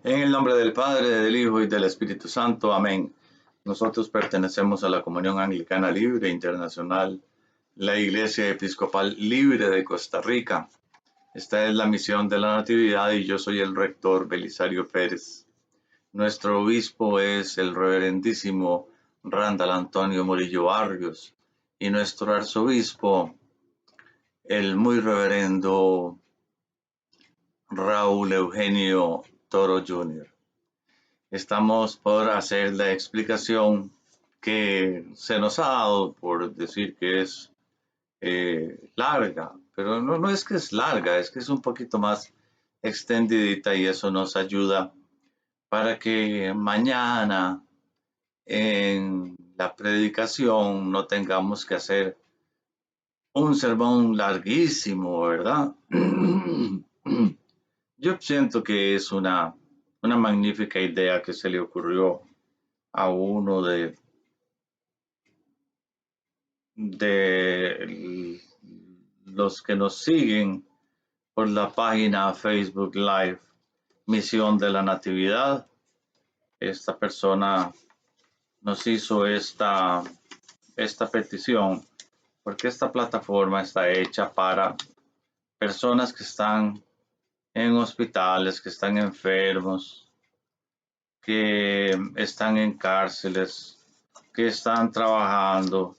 En el nombre del Padre, del Hijo y del Espíritu Santo. Amén. Nosotros pertenecemos a la Comunión Anglicana Libre Internacional, la Iglesia Episcopal Libre de Costa Rica. Esta es la misión de la Natividad y yo soy el rector Belisario Pérez. Nuestro obispo es el reverendísimo Randall Antonio Murillo Barrios y nuestro arzobispo, el muy reverendo Raúl Eugenio Toro Jr. Estamos por hacer la explicación que se nos ha dado por decir que es larga, pero no es que es larga, es que es un poquito más extendidita y eso nos ayuda para que mañana en la predicación no tengamos que hacer un sermón larguísimo, ¿verdad? Yo siento que es una magnífica idea que se le ocurrió a uno de los que nos siguen por la página Facebook Live Misión de la Natividad. Esta persona nos hizo esta petición porque esta plataforma está hecha para personas que están en hospitales, que están enfermos, que están en cárceles, que están trabajando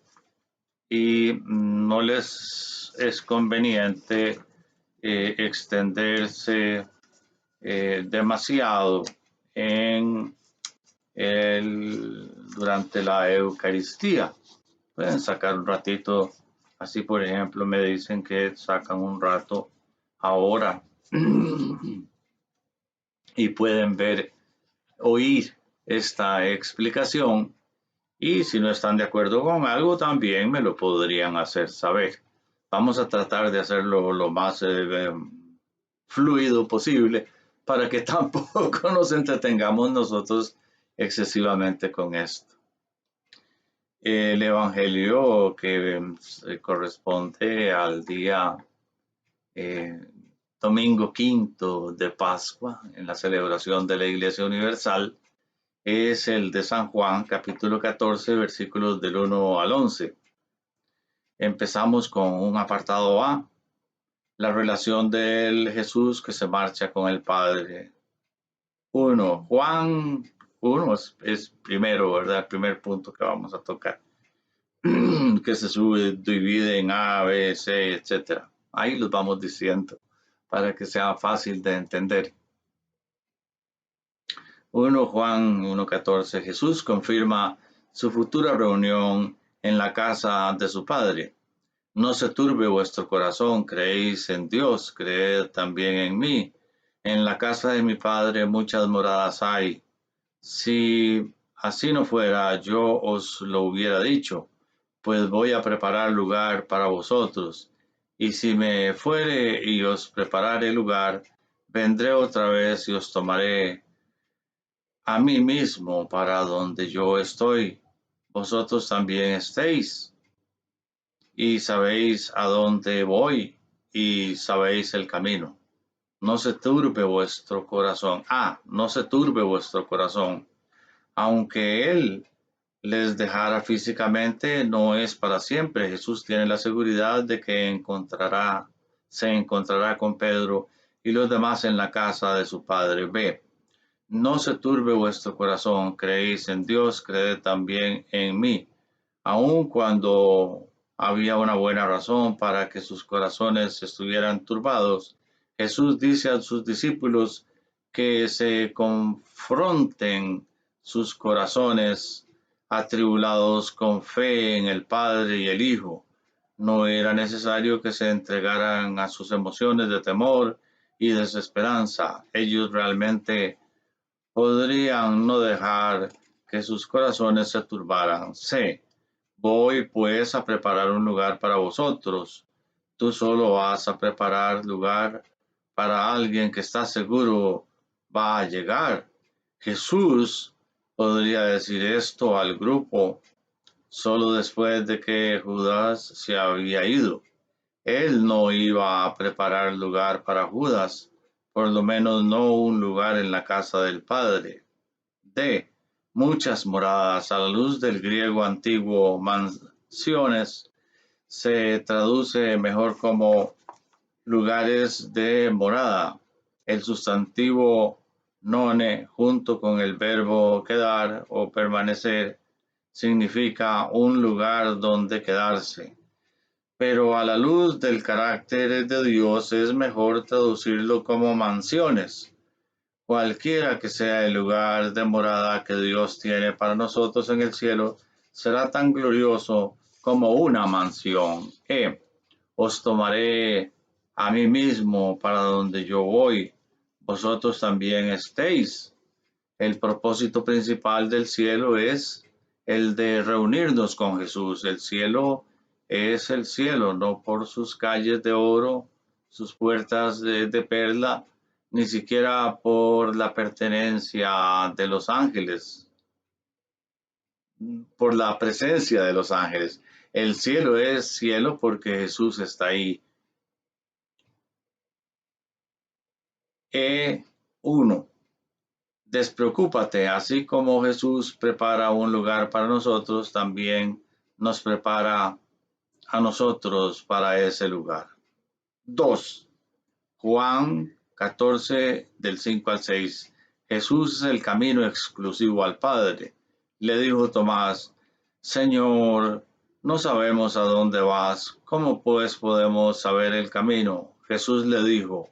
y no les es conveniente extenderse demasiado durante la Eucaristía. Pueden sacar un ratito, así por ejemplo me dicen que sacan un rato ahora y pueden oír esta explicación, y si no están de acuerdo con algo también me lo podrían hacer saber. Vamos a tratar de hacerlo lo más fluido posible para que tampoco nos entretengamos nosotros excesivamente con esto. El evangelio que corresponde al día domingo quinto de Pascua en la celebración de la Iglesia Universal es el de San Juan, capítulo 14, versículos del 1 al 11. Empezamos con un apartado A, la relación del Jesús que se marcha con el Padre. Juan 1 es primero, ¿verdad? El primer punto que vamos a tocar, que se divide en A, B, C, etc. Ahí los vamos diciendo para que sea fácil de entender. 1 Juan 1:14. Jesús confirma su futura reunión en la casa de su Padre. No se turbe vuestro corazón, creéis en Dios, creed también en mí. En la casa de mi Padre muchas moradas hay. Si así no fuera, yo os lo hubiera dicho, pues voy a preparar lugar para vosotros. Y si me fuere y os preparare lugar, vendré otra vez y os tomaré a mí mismo, para donde yo estoy, vosotros también estéis. Y sabéis a dónde voy, y sabéis el camino. No se turbe vuestro corazón. No se turbe vuestro corazón. Aunque Él les dejara físicamente, no es para siempre. Jesús tiene la seguridad de que se encontrará con Pedro y los demás en la casa de su Padre. B. No se turbe vuestro corazón. Creéis en Dios, creed también en mí. Aun cuando había una buena razón para que sus corazones estuvieran turbados, Jesús dice a sus discípulos que se confronten sus corazones atribulados con fe en el Padre y el Hijo. No era necesario que se entregaran a sus emociones de temor y desesperanza. Ellos realmente podrían no dejar que sus corazones se turbaran. C. Voy pues a preparar un lugar para vosotros. Tú solo vas a preparar lugar para alguien que está seguro va a llegar. Jesús podría decir esto al grupo solo después de que Judas se había ido. Él no iba a preparar lugar para Judas, por lo menos no un lugar en la casa del Padre. D. Muchas moradas. A la luz del griego antiguo, mansiones se traduce mejor como lugares de morada. El sustantivo none junto con el verbo quedar o permanecer significa un lugar donde quedarse. Pero a la luz del carácter de Dios es mejor traducirlo como mansiones. Cualquiera que sea el lugar de morada que Dios tiene para nosotros en el cielo, será tan glorioso como una mansión. Os tomaré a mí mismo para donde yo voy, vosotros también estéis. El propósito principal del cielo es el de reunirnos con Jesús. El cielo es el cielo, no por sus calles de oro, sus puertas de perla, ni siquiera por la pertenencia de los ángeles, por la presencia de los ángeles. El cielo es cielo porque Jesús está ahí. E1. Despreocúpate, así como Jesús prepara un lugar para nosotros, también nos prepara a nosotros para ese lugar. 2. Juan 14, del 5 al 6. Jesús es el camino exclusivo al Padre. Le dijo Tomás, Señor, no sabemos a dónde vas, ¿cómo pues podemos saber el camino? Jesús le dijo,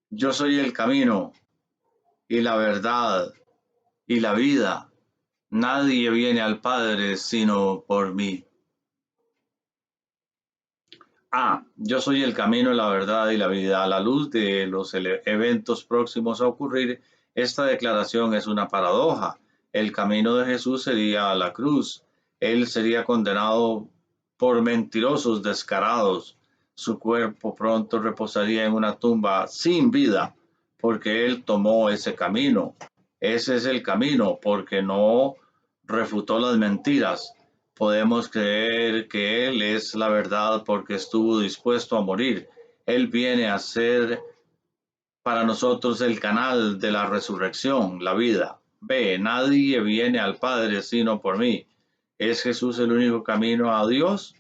yo soy el camino y la verdad y la vida. Nadie viene al Padre sino por mí. Yo soy el camino, la verdad y la vida. A la luz de los eventos próximos a ocurrir, esta declaración es una paradoja. El camino de Jesús sería la cruz. Él sería condenado por mentirosos descarados. Su cuerpo pronto reposaría en una tumba sin vida, porque Él tomó ese camino. Ese es el camino, porque no refutó las mentiras. Podemos creer que Él es la verdad porque estuvo dispuesto a morir. Él viene a ser para nosotros el canal de la resurrección, la vida. B. Nadie viene al Padre sino por mí. ¿Es Jesús el único camino a Dios?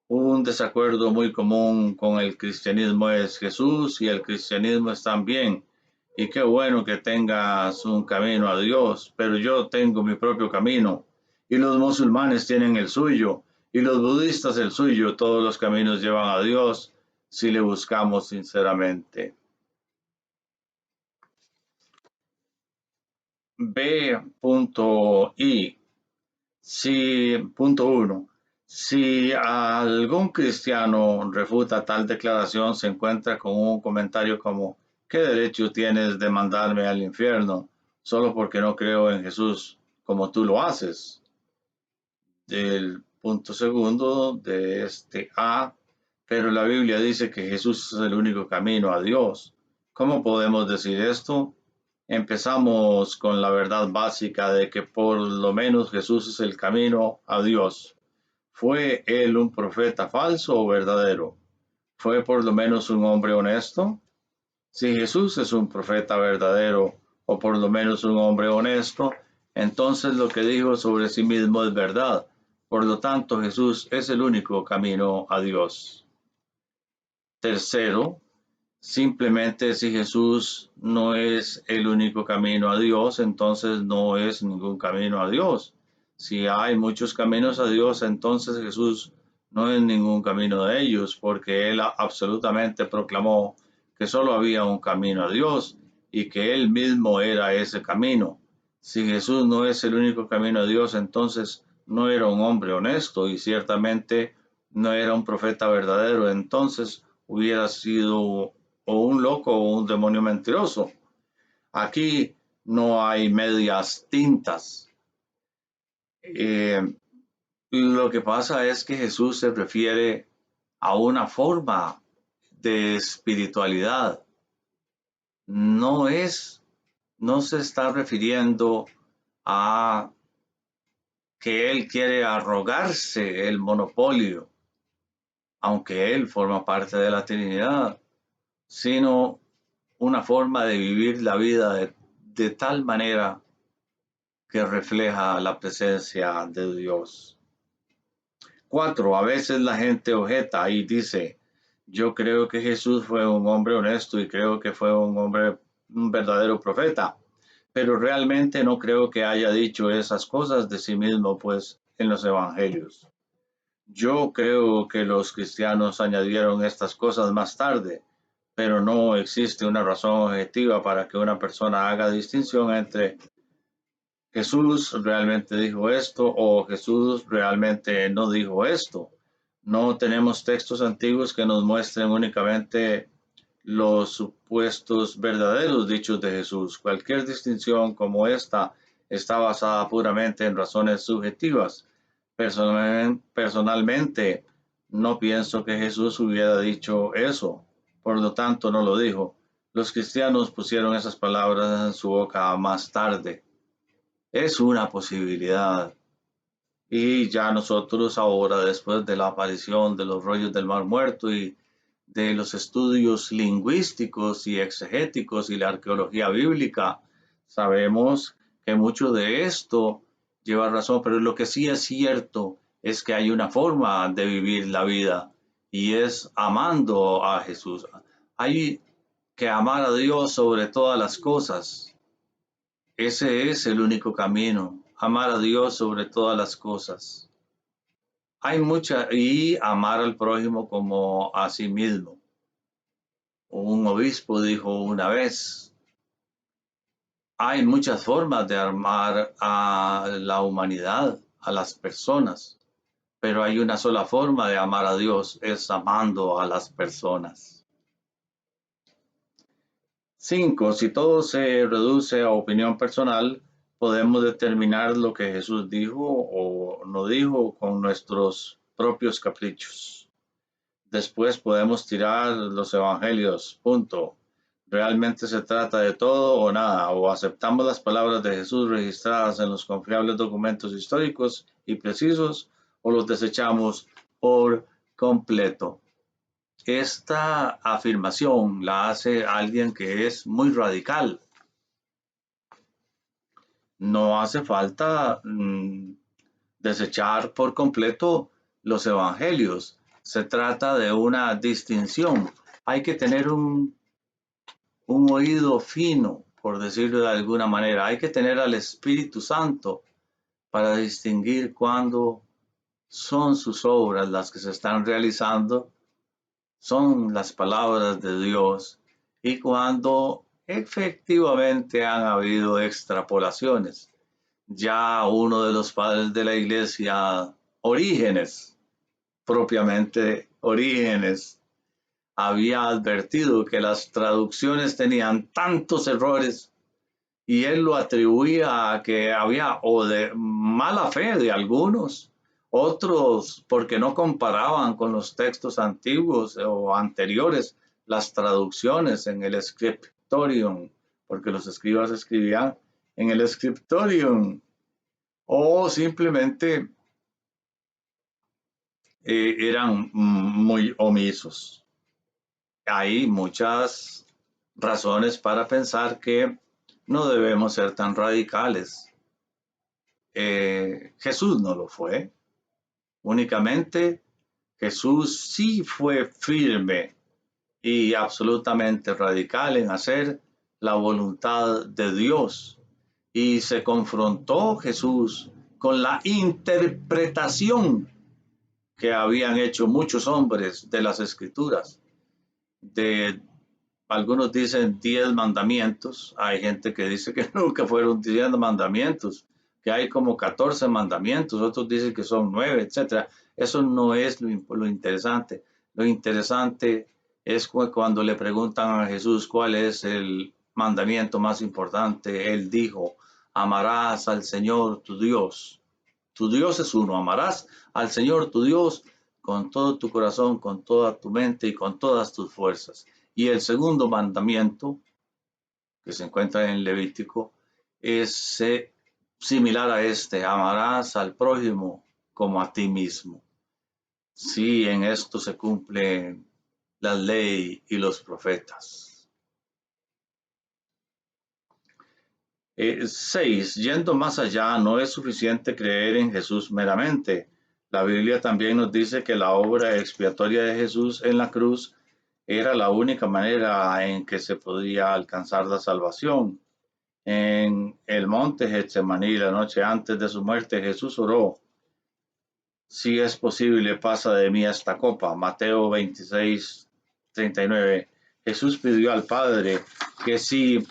Un desacuerdo muy común con el cristianismo es Jesús y el cristianismo están bien. Y qué bueno que tengas un camino a Dios, pero yo tengo mi propio camino. Y los musulmanes tienen el suyo, y los budistas el suyo. Todos los caminos llevan a Dios si le buscamos sinceramente. B.I. Si, punto 1. Si algún cristiano refuta tal declaración, se encuentra con un comentario como, ¿qué derecho tienes de mandarme al infierno solo porque no creo en Jesús como tú lo haces? El punto segundo de este A, pero la Biblia dice que Jesús es el único camino a Dios. ¿Cómo podemos decir esto? Empezamos con la verdad básica de que por lo menos Jesús es el camino a Dios. ¿Fue él un profeta falso o verdadero? ¿Fue por lo menos un hombre honesto? Si Jesús es un profeta verdadero o por lo menos un hombre honesto, entonces lo que dijo sobre sí mismo es verdad. Por lo tanto, Jesús es el único camino a Dios. Tercero, simplemente si Jesús no es el único camino a Dios, entonces no es ningún camino a Dios. Si hay muchos caminos a Dios, entonces Jesús no es ningún camino de ellos, porque Él absolutamente proclamó que solo había un camino a Dios y que Él mismo era ese camino. Si Jesús no es el único camino a Dios, entonces no era un hombre honesto y ciertamente no era un profeta verdadero. Entonces hubiera sido o un loco o un demonio mentiroso. Aquí no hay medias tintas. Lo que pasa es que Jesús se refiere a una forma de espiritualidad. No se está refiriendo a que Él quiere arrogarse el monopolio, aunque Él forma parte de la Trinidad, sino una forma de vivir la vida de tal manera que refleja la presencia de Dios. 4. A veces la gente objeta y dice, yo creo que Jesús fue un hombre honesto y creo que fue un verdadero profeta, pero realmente no creo que haya dicho esas cosas de sí mismo, pues, en los evangelios. Yo creo que los cristianos añadieron estas cosas más tarde, pero no existe una razón objetiva para que una persona haga distinción entre Jesús realmente dijo esto o Jesús realmente no dijo esto. No tenemos textos antiguos que nos muestren únicamente los supuestos verdaderos dichos de Jesús. Cualquier distinción como esta está basada puramente en razones subjetivas. Personalmente, no pienso que Jesús hubiera dicho eso, por lo tanto no lo dijo. Los cristianos pusieron esas palabras en su boca más tarde. Es una posibilidad. Y ya nosotros ahora, después de la aparición de los rollos del Mar Muerto y de los estudios lingüísticos y exegéticos y la arqueología bíblica, sabemos que mucho de esto lleva razón, pero lo que sí es cierto es que hay una forma de vivir la vida y es amando a Jesús. Hay que amar a Dios sobre todas las cosas. Ese es el único camino, amar a Dios sobre todas las cosas. Y amar al prójimo como a sí mismo. Un obispo dijo una vez, hay muchas formas de amar a la humanidad, a las personas, pero hay una sola forma de amar a Dios, es amando a las personas. 5. Si todo se reduce a opinión personal, podemos determinar lo que Jesús dijo o no dijo con nuestros propios caprichos. Después podemos tirar los evangelios, punto. ¿Realmente se trata de todo o nada? ¿O aceptamos las palabras de Jesús registradas en los confiables documentos históricos y precisos o los desechamos por completo? Esta afirmación la hace alguien que es muy radical. No hace falta desechar por completo los evangelios. Se trata de una distinción. Hay que tener un oído fino, por decirlo de alguna manera. Hay que tener al Espíritu Santo para distinguir cuándo son sus obras las que se están realizando, son las palabras de Dios y cuando efectivamente han habido extrapolaciones. Ya uno de los padres de la iglesia, Orígenes, propiamente Orígenes, había advertido que las traducciones tenían tantos errores y él lo atribuía a que había o de mala fe de algunos, otros porque no comparaban con los textos antiguos o anteriores las traducciones en el scriptorium, porque los escribas escribían en el scriptorium, o simplemente eran muy omisos. Hay muchas razones para pensar que no debemos ser tan radicales. Jesús no lo fue. Únicamente Jesús sí fue firme y absolutamente radical en hacer la voluntad de Dios. Y se confrontó Jesús con la interpretación que habían hecho muchos hombres de las escrituras. Algunos dicen 10 mandamientos, hay gente que dice que nunca fueron 10 mandamientos, que hay como 14 mandamientos, otros dicen que son 9, etc. Eso no es lo interesante. Lo interesante es cuando le preguntan a Jesús cuál es el mandamiento más importante. Él dijo, amarás al Señor tu Dios. Tu Dios es uno, amarás al Señor tu Dios con todo tu corazón, con toda tu mente y con todas tus fuerzas. Y el segundo mandamiento, que se encuentra en Levítico, es similar a este, amarás al prójimo como a ti mismo. Sí, en esto se cumple la ley y los profetas. 6. Yendo más allá, no es suficiente creer en Jesús meramente. La Biblia también nos dice que la obra expiatoria de Jesús en la cruz era la única manera en que se podía alcanzar la salvación. En el monte Getsemaní, la noche antes de su muerte, Jesús oró: si es posible, pasa de mí esta copa. Mateo 26:39. Jesús pidió al Padre que si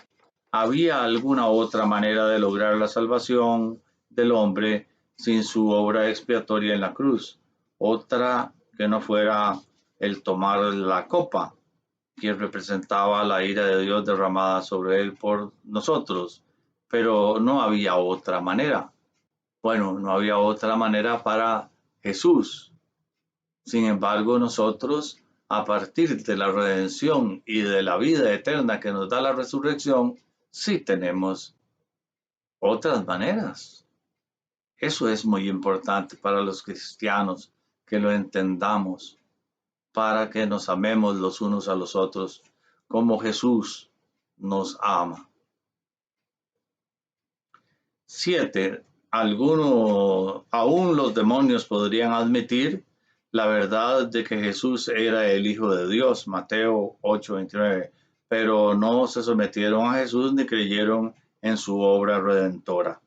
había alguna otra manera de lograr la salvación del hombre sin su obra expiatoria en la cruz, otra que no fuera el tomar la copa, que representaba la ira de Dios derramada sobre él por nosotros, pero no había otra manera. Bueno, no había otra manera para Jesús. Sin embargo, nosotros, a partir de la redención y de la vida eterna que nos da la resurrección, sí tenemos otras maneras. Eso es muy importante para los cristianos, que lo entendamos, para que nos amemos los unos a los otros como Jesús nos ama. 7. Aún los demonios podrían admitir la verdad de que Jesús era el Hijo de Dios, Mateo 8:29, pero no se sometieron a Jesús ni creyeron en su obra redentora.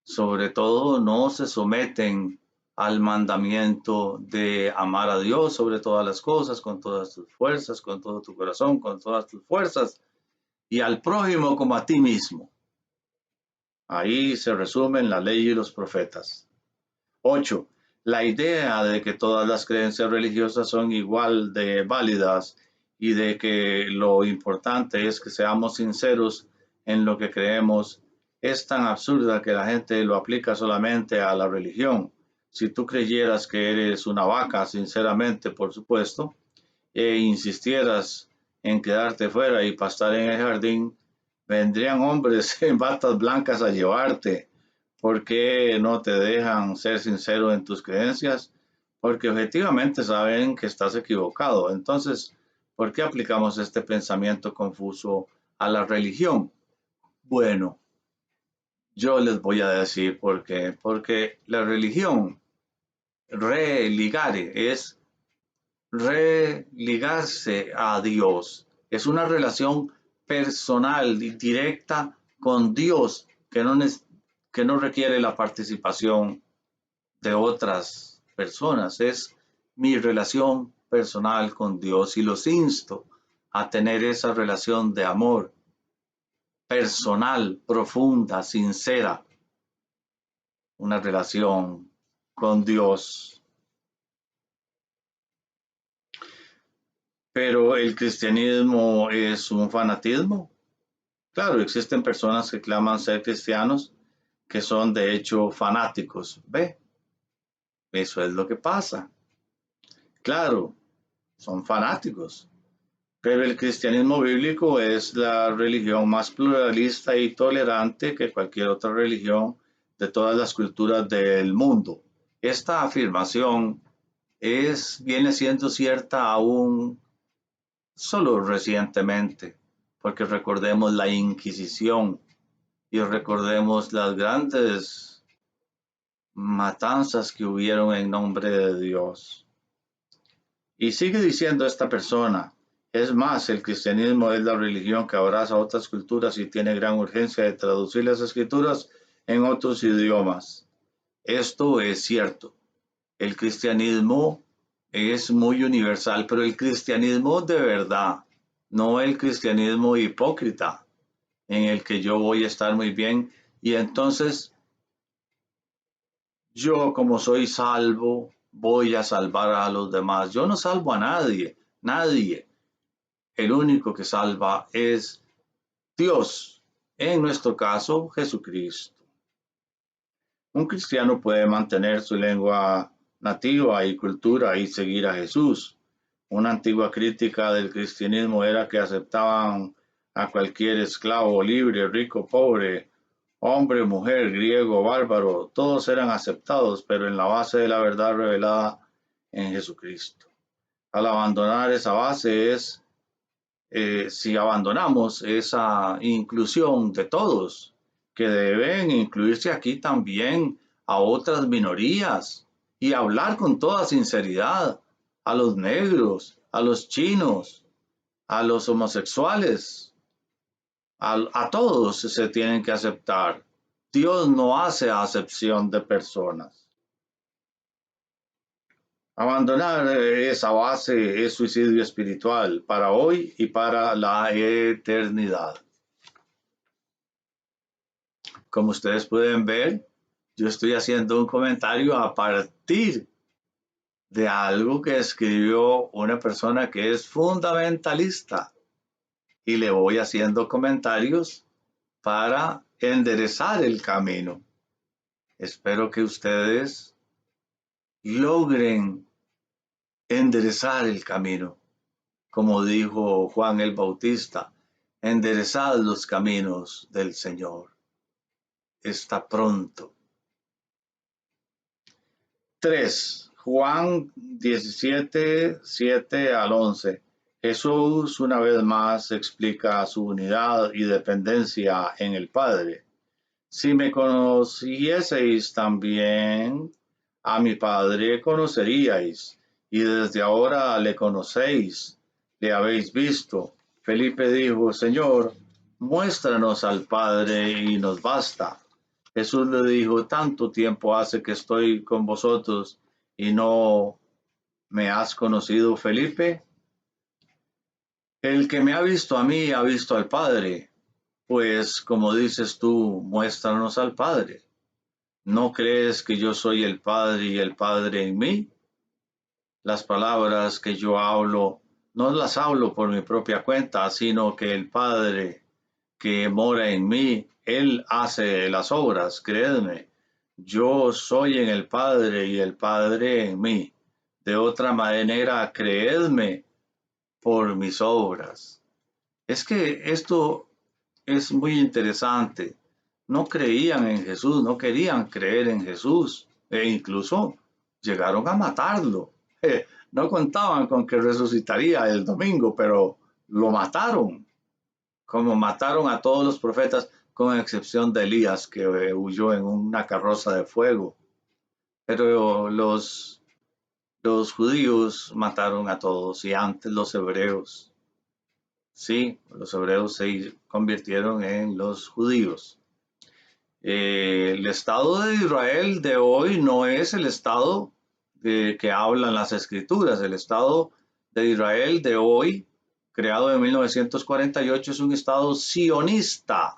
Sobre todo, no se someten al mandamiento de amar a Dios sobre todas las cosas, con todas tus fuerzas, con todo tu corazón, con todas tus fuerzas, y al prójimo como a ti mismo. Ahí se resumen la ley y los profetas. 8. La idea de que todas las creencias religiosas son igual de válidas y de que lo importante es que seamos sinceros en lo que creemos es tan absurda que la gente lo aplica solamente a la religión. Si tú creyeras que eres una vaca, sinceramente, por supuesto, e insistieras en quedarte fuera y pastar en el jardín, vendrían hombres en batas blancas a llevarte. ¿Por qué no te dejan ser sincero en tus creencias? Porque objetivamente saben que estás equivocado. Entonces, ¿por qué aplicamos este pensamiento confuso a la religión? Bueno, yo les voy a decir por qué. Porque la religión, religare, es religarse a Dios. Es una relación personal y directa con Dios que no requiere la participación de otras personas. Es mi relación personal con Dios y los insto a tener esa relación de amor personal, profunda, sincera, una relación con Dios. Pero el cristianismo es un fanatismo. Claro, existen personas que claman ser cristianos que son de hecho fanáticos. ¿Ve? Eso es lo que pasa. Claro, son fanáticos. Pero el cristianismo bíblico es la religión más pluralista y tolerante que cualquier otra religión de todas las culturas del mundo. Esta afirmación viene siendo cierta aún solo recientemente, porque recordemos la Inquisición y recordemos las grandes matanzas que hubieron en nombre de Dios. Y sigue diciendo esta persona: es más, el cristianismo es la religión que abraza otras culturas y tiene gran urgencia de traducir las escrituras en otros idiomas. Esto es cierto. El cristianismo es muy universal, pero el cristianismo de verdad, no el cristianismo hipócrita, en el que yo voy a estar muy bien y entonces yo, como soy salvo, voy a salvar a los demás. Yo no salvo a nadie, nadie. El único que salva es Dios, en nuestro caso, Jesucristo. Un cristiano puede mantener su lengua nativa y cultura y seguir a Jesús. Una antigua crítica del cristianismo era que aceptaban a cualquier esclavo, libre, rico, pobre, hombre, mujer, griego, bárbaro, todos eran aceptados, pero en la base de la verdad revelada en Jesucristo. Al abandonar esa base si abandonamos esa inclusión de todos, que deben incluirse aquí también a otras minorías y hablar con toda sinceridad a los negros, a los chinos, a los homosexuales, a todos se tienen que aceptar. Dios no hace acepción de personas. Abandonar esa base es suicidio espiritual para hoy y para la eternidad. Como ustedes pueden ver, yo estoy haciendo un comentario a partir de algo que escribió una persona que es fundamentalista y le voy haciendo comentarios para enderezar el camino. Espero que ustedes logren enderezar el camino. Como dijo Juan el Bautista, enderezad los caminos del Señor. Está pronto. 3. Juan 17, 7 al 11. Jesús una vez más explica su unidad y dependencia en el Padre. Si me conocieseis también, a mi Padre conoceríais, y desde ahora le conocéis, le habéis visto. Felipe dijo, Señor, muéstranos al Padre y nos basta. Jesús le dijo, tanto tiempo hace que estoy con vosotros y no me has conocido, Felipe. El que me ha visto a mí ha visto al Padre. Pues como dices tú, muéstranos al Padre. ¿No crees que yo soy el Padre y el Padre en mí? Las palabras que yo hablo, no las hablo por mi propia cuenta, sino que el Padre que mora en mí, Él hace las obras, creedme. Yo soy en el Padre y el Padre en mí. De otra manera, creedme por mis obras. Es que esto es muy interesante. No creían en Jesús, no querían creer en Jesús e incluso llegaron a matarlo. No contaban con que resucitaría el domingo, pero lo mataron, como mataron a todos los profetas, con excepción de Elías, que huyó en una carroza de fuego. Pero los judíos mataron a todos y antes los hebreos. Sí, los hebreos se convirtieron en los judíos. El Estado de Israel de hoy no es el Estado que hablan las escrituras. El Estado de Israel de hoy, creado en 1948, es un Estado sionista.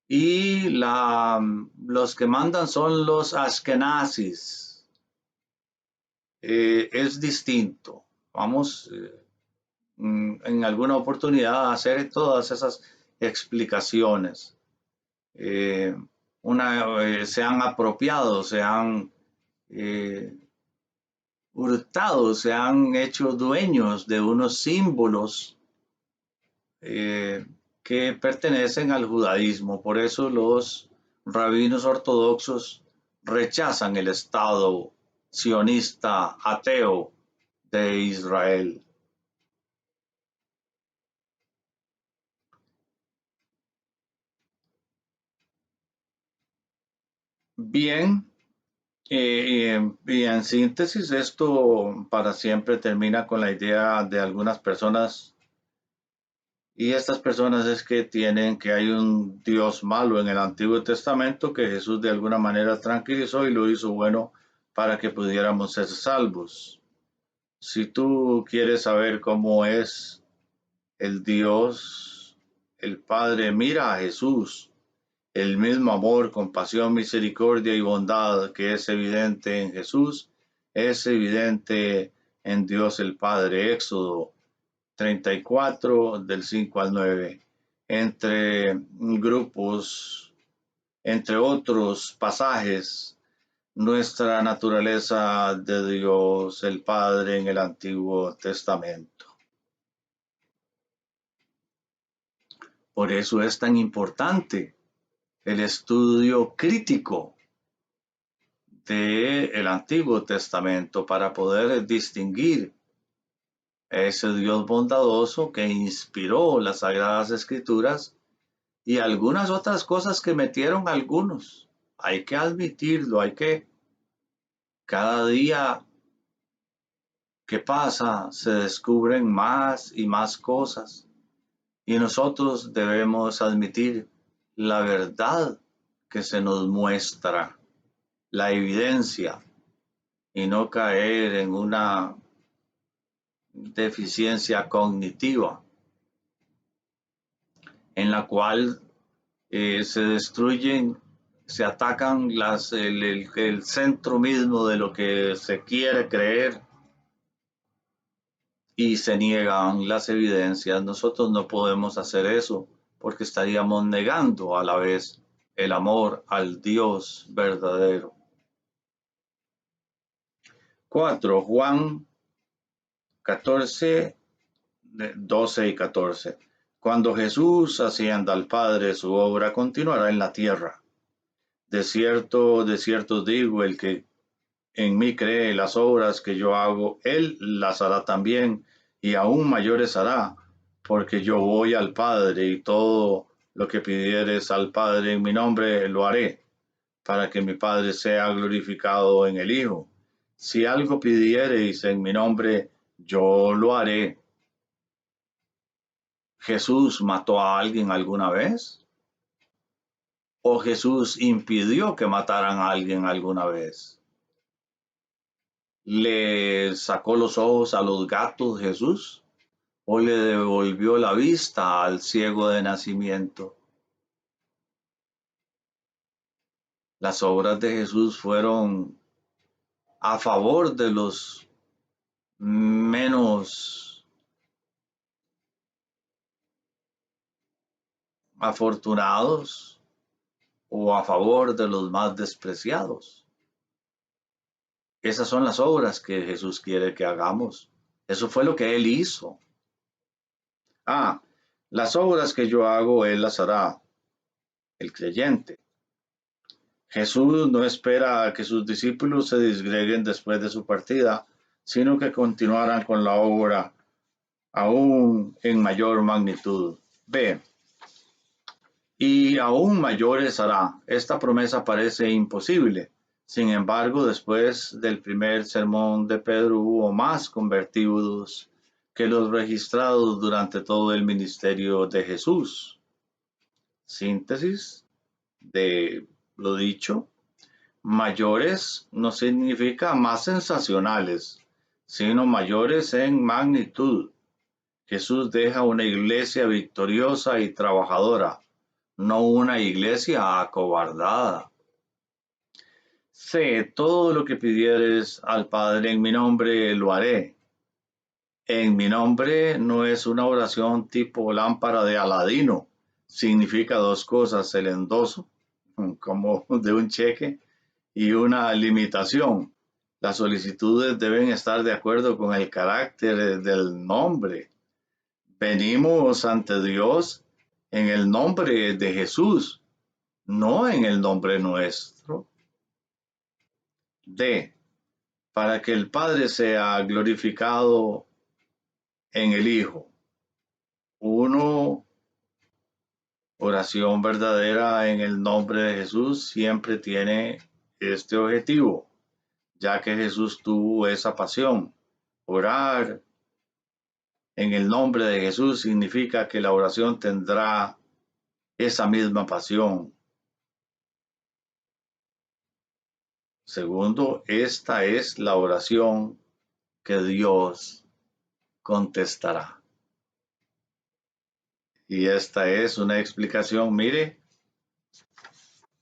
Y los que mandan son los ashkenazis. Es distinto. Vamos en alguna oportunidad a hacer todas esas explicaciones. Se han apropiado, se han hurtado, se han hecho dueños de unos símbolos que pertenecen al judaísmo. Por eso los rabinos ortodoxos rechazan el Estado sionista ateo de Israel. Bien, y en síntesis, esto para siempre termina con la idea de algunas personas, y estas personas es que tienen que hay un Dios malo en el Antiguo Testamento que Jesús de alguna manera tranquilizó y lo hizo bueno para que pudiéramos ser salvos. Si tú quieres saber cómo es el Dios, el Padre, mira a Jesús, el mismo amor, compasión, misericordia y bondad que es evidente en Jesús, es evidente en Dios el Padre. Éxodo 34 del 5 al 9. Entre grupos, entre otros pasajes, nuestra naturaleza de Dios el Padre en el Antiguo Testamento. Por eso es tan importante el estudio crítico del Antiguo Testamento para poder distinguir a ese Dios bondadoso que inspiró las Sagradas Escrituras y algunas otras cosas que metieron algunos. Hay que admitirlo, cada día que pasa se descubren más y más cosas y nosotros debemos admitir la verdad que se nos muestra, la evidencia, y no caer en una deficiencia cognitiva en la cual se destruyen, se atacan el centro mismo de lo que se quiere creer y se niegan las evidencias. Nosotros no podemos hacer eso porque estaríamos negando a la vez el amor al Dios verdadero. 4. Juan 14, 12 y 14. Cuando Jesús ascienda al Padre, su obra continuará en la tierra. De cierto os digo, el que en mí cree, las obras que yo hago, él las hará también, y aún mayores hará, porque yo voy al Padre, y todo lo que pidieres al Padre en mi nombre lo haré, para que mi Padre sea glorificado en el Hijo. Si algo pidiereis en mi nombre, yo lo haré. ¿Jesús mató a alguien alguna vez? ¿O Jesús impidió que mataran a alguien alguna vez? ¿Le sacó los ojos a los gatos Jesús? ¿O le devolvió la vista al ciego de nacimiento? Las obras de Jesús fueron a favor de los menos afortunados o a favor de los más despreciados. Esas son las obras que Jesús quiere que hagamos. Eso fue lo que Él hizo. Las obras que yo hago, Él las hará, el creyente. Jesús no espera a que sus discípulos se disgreguen después de su partida, sino que continuaran con la obra aún en mayor magnitud. B. Y aún mayores hará. Esta promesa parece imposible. Sin embargo, después del primer sermón de Pedro hubo más convertidos que los registrados durante todo el ministerio de Jesús. Síntesis de lo dicho. Mayores no significa más sensacionales, sino mayores en magnitud. Jesús deja una iglesia victoriosa y trabajadora, no una iglesia acobardada. C. Todo lo que pidieres al Padre en mi nombre lo haré. En mi nombre no es una oración tipo lámpara de Aladino. Significa dos cosas, el endoso, como de un cheque, y una limitación. Las solicitudes deben estar de acuerdo con el carácter del nombre. Venimos ante Dios en el nombre de Jesús, no en el nombre nuestro. D. Para que el Padre sea glorificado en el Hijo. 1. Oración verdadera en el nombre de Jesús siempre tiene este objetivo, ya que Jesús tuvo esa pasión. Orar en el nombre de Jesús significa que la oración tendrá esa misma pasión. Segundo, esta es la oración que Dios contestará. Y esta es una explicación, mire,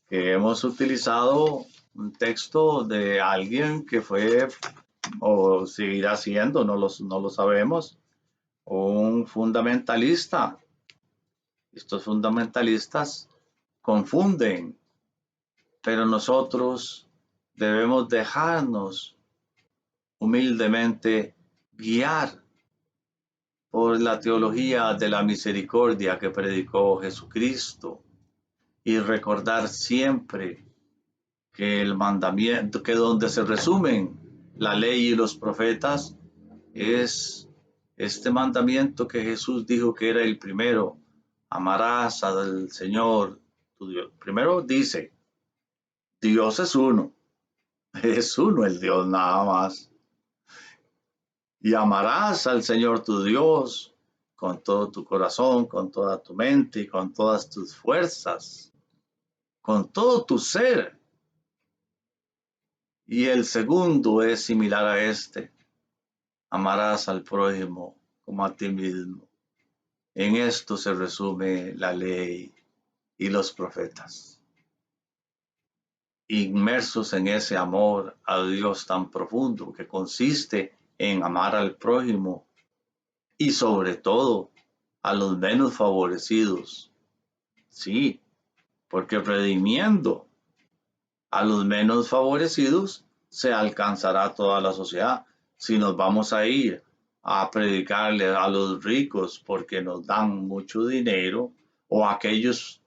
que hemos utilizado un texto de alguien que fue o seguirá siendo, no lo sabemos, un fundamentalista. Estos fundamentalistas confunden, pero nosotros debemos dejarnos humildemente guiar por la teología de la misericordia que predicó Jesucristo y recordar siempre que el mandamiento, que donde se resumen la ley y los profetas, es este mandamiento que Jesús dijo que era el primero: Amarás al Señor tu Dios. Primero dice, Dios es uno el Dios nada más. Y amarás al Señor tu Dios con todo tu corazón, con toda tu mente y con todas tus fuerzas, con todo tu ser. Y el segundo es similar a este. Amarás al prójimo como a ti mismo. En esto se resume la ley y los profetas. Inmersos en ese amor a Dios tan profundo que consiste en amar al prójimo y sobre todo a los menos favorecidos. Sí, porque redimiendo a los menos favorecidos se alcanzará toda la sociedad. Si nos vamos a ir a predicarle a los ricos porque nos dan mucho dinero, o a aquellos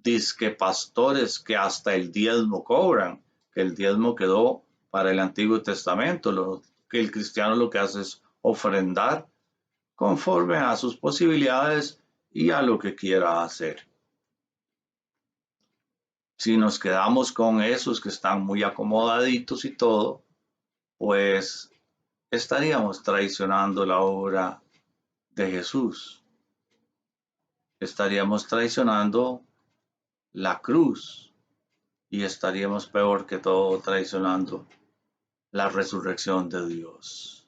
disque pastores que hasta el diezmo cobran, que el diezmo quedó para el Antiguo Testamento, que el cristiano lo que hace es ofrendar conforme a sus posibilidades y a lo que quiera hacer. Si nos quedamos con esos que están muy acomodaditos y todo, pues estaríamos traicionando la obra de Jesús. Estaríamos traicionando la cruz y estaríamos peor que todo traicionando la resurrección de Dios.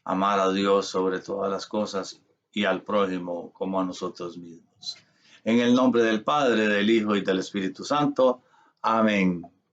Amar a Dios sobre todas las cosas y al prójimo como a nosotros mismos. En el nombre del Padre, del Hijo y del Espíritu Santo. Amén.